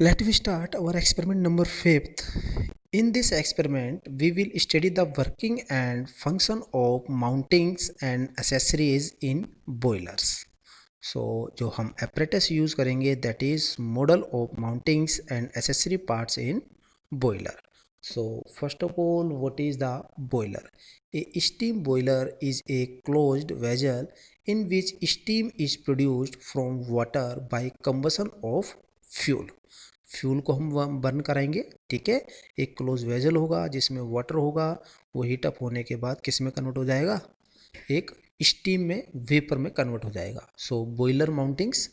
Let we start our experiment number 5th. In this experiment, we will study the working and function of mountings and accessories in boilers. So जो हम apparatus use करेंगे that is model of mountings and accessory parts in boiler. So first of all, what is the boiler? A steam boiler is a closed vessel in which steam is produced from water by combustion of fuel. Fuel को हम burn कराएंगे, ठीक है। एक close vessel होगा जिसमें water होगा, वो हीटअप होने के बाद किस में कन्वर्ट हो जाएगा, एक स्टीम में, वेपर में कन्वर्ट हो जाएगा। So boiler mountings,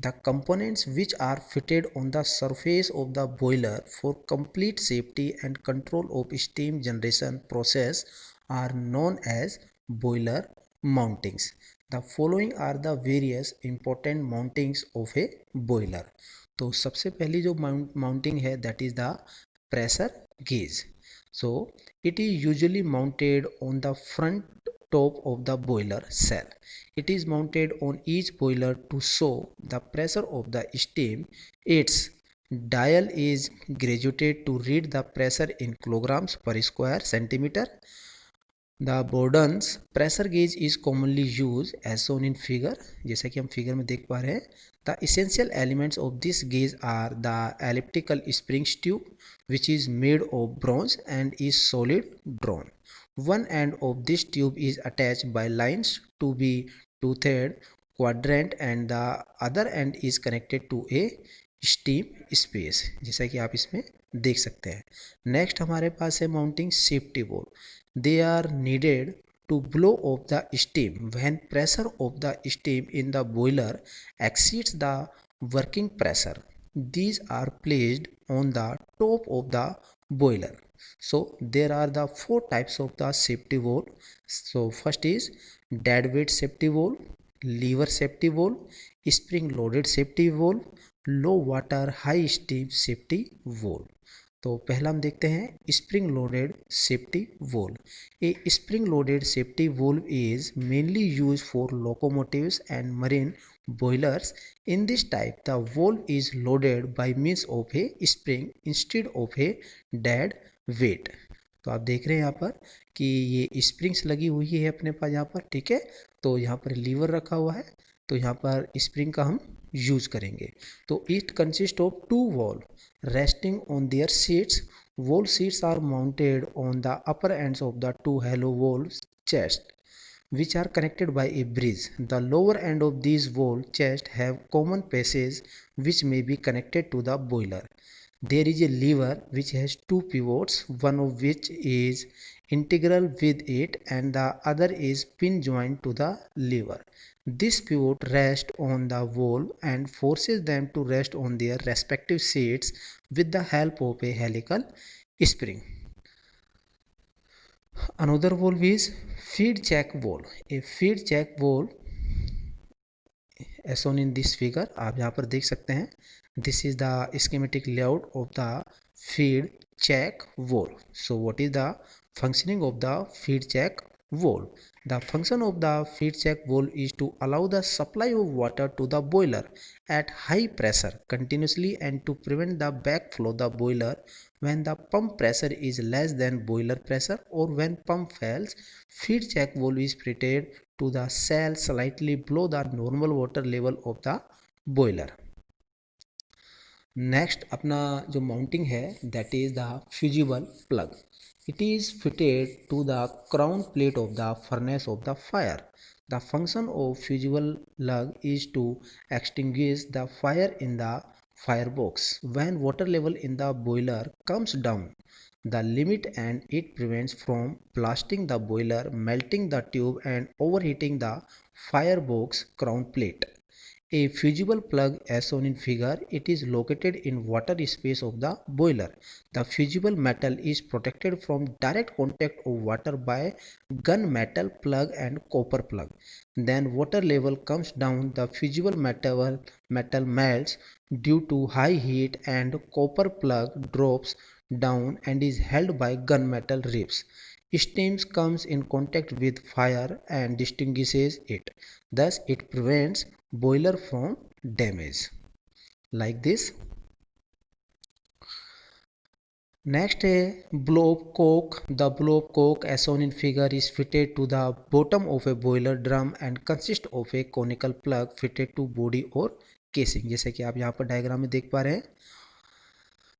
the components which are fitted on the surface of the boiler for complete safety and control of steam generation process are known as boiler mountings. The following are the various important mountings of a boiler. तो सबसे पहली जो mounting है that is the pressure gauge. So it is usually mounted on the front top of the boiler cell. It is mounted on each boiler to show the pressure of the steam. Its dial is graduated to read the pressure in kilograms per square centimeter. The Borden's pressure gauge is commonly used as shown in figure. जैसा कि हम figure में देख पा रहे हैं, the essential elements of this gauge are the elliptical springs tube which is made of bronze and is solid drawn. One end of this tube is attached by lines to be toothed quadrant and the other end is connected to a steam space, जैसा कि आप इसमें देख सकते हैं। Next हमारे पास है mounting safety valve. They are needed to blow off the steam when pressure of the steam in the boiler exceeds the working pressure. These are placed on the top of the boiler. So there are the four types of the safety valve. So first is dead weight safety valve, lever safety valve, spring loaded safety valve, low water high steam safety valve. तो पहला हम देखते हैं spring loaded safety valve. A spring loaded safety valve is mainly use for locomotives and marine boilers. In this type, the valve is loaded by means of a spring instead of a dead weight. तो आप देख रहे हैं यहाँ पर कि ये springs लगी हुई है अपने पास यहाँ पर, ठीक है। तो यहाँ पर लीवर रखा हुआ है, तो यहाँ पर स्प्रिंग का हम यूज करेंगे। तो it consist of to valve resting on their seats. Valve seats are mounted on the upper ends of the two hollow valve chests, which are connected by a bridge. The lower end of these valve chests have common passages which may be connected to the boiler. There is a lever which has two pivots, one of which is integral with it and the other is pin joint to the lever. This pivot rests on the valve and forces them to rest on their respective seats with the help of a helical spring. Another valve is feed check valve. A feed check valve as shown in this figure, आप यहाँ पर देख सकते हैं, this is the schematic layout of the feed check valve. So what is the functioning of the feed check valve? The function of the feed check valve is to allow the supply of water to the boiler at high pressure continuously and to prevent the backflow of the boiler when the pump pressure is less than boiler pressure or when pump fails. Feed check valve is fitted to the cell slightly below the normal water level of the boiler. Next अपना जो mounting है that is the fusible plug. It is fitted to the crown plate of the furnace of the fire. The function of fusible plug is to extinguish the fire in the firebox when water level in the boiler comes down the limit and it prevents from blasting the boiler, melting the tube and overheating the firebox crown plate. A fusible plug as shown in figure, it is located in water space of the boiler. The fusible metal is protected from direct contact of water by gunmetal plug and copper plug. Then water level comes down, the fusible metal melts due to high heat and copper plug drops down and is held by gunmetal ribs. Steam comes in contact with fire and extinguishes it. Thus, it prevents boiler from damage. Like this. Next है blow coke. The blow coke as shown in figure is fitted to the bottom of a boiler drum and consists of a conical plug fitted to body और casing, जैसे कि आप यहाँ पर diagram में देख पा रहे हैं।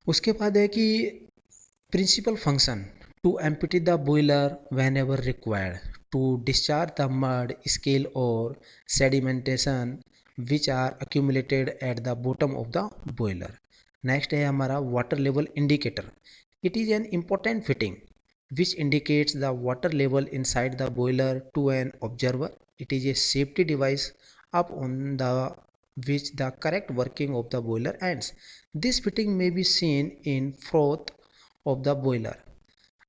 उसके बाद है कि principal function to empty the boiler whenever required, to discharge the mud, scale or sedimentation which are accumulated at the bottom of the boiler. Next है हमारा water level indicator. It is an important fitting which indicates the water level inside the boiler to an observer. It is a safety device up on the which the correct working of the boiler ends. This fitting may be seen in froth of the boiler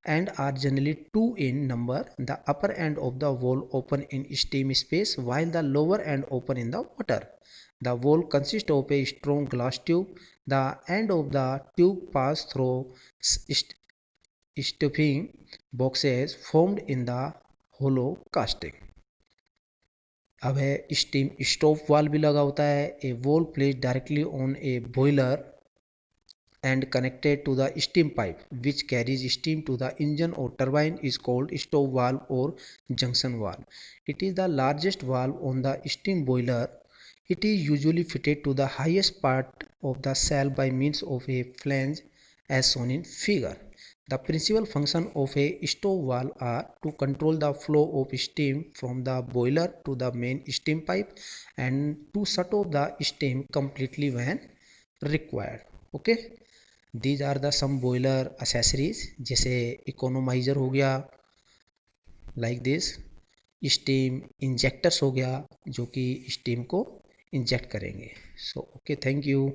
and are generally two in number. The upper end of the valve open in steam space while the lower end open in the water. The valve consists of a strong glass tube. The end of the tube pass through stuffing boxes formed in the hollow casting. अब है steam stove valve भी लगा होता है। ए valve placed directly on a boiler and connected to the steam pipe which carries steam to the engine or turbine is called stove valve or junction valve. It is the largest valve on the steam boiler. It is usually fitted to the highest part of the cell by means of a flange as shown in figure. The principal function of a stove valve are to control the flow of steam from the boiler to the main steam pipe and to shut off the steam completely when required. Okay. These are the some boiler accessories, जैसे economiser हो गया like this, steam injectors हो गया जो कि steam को inject करेंगे। So okay, thank you.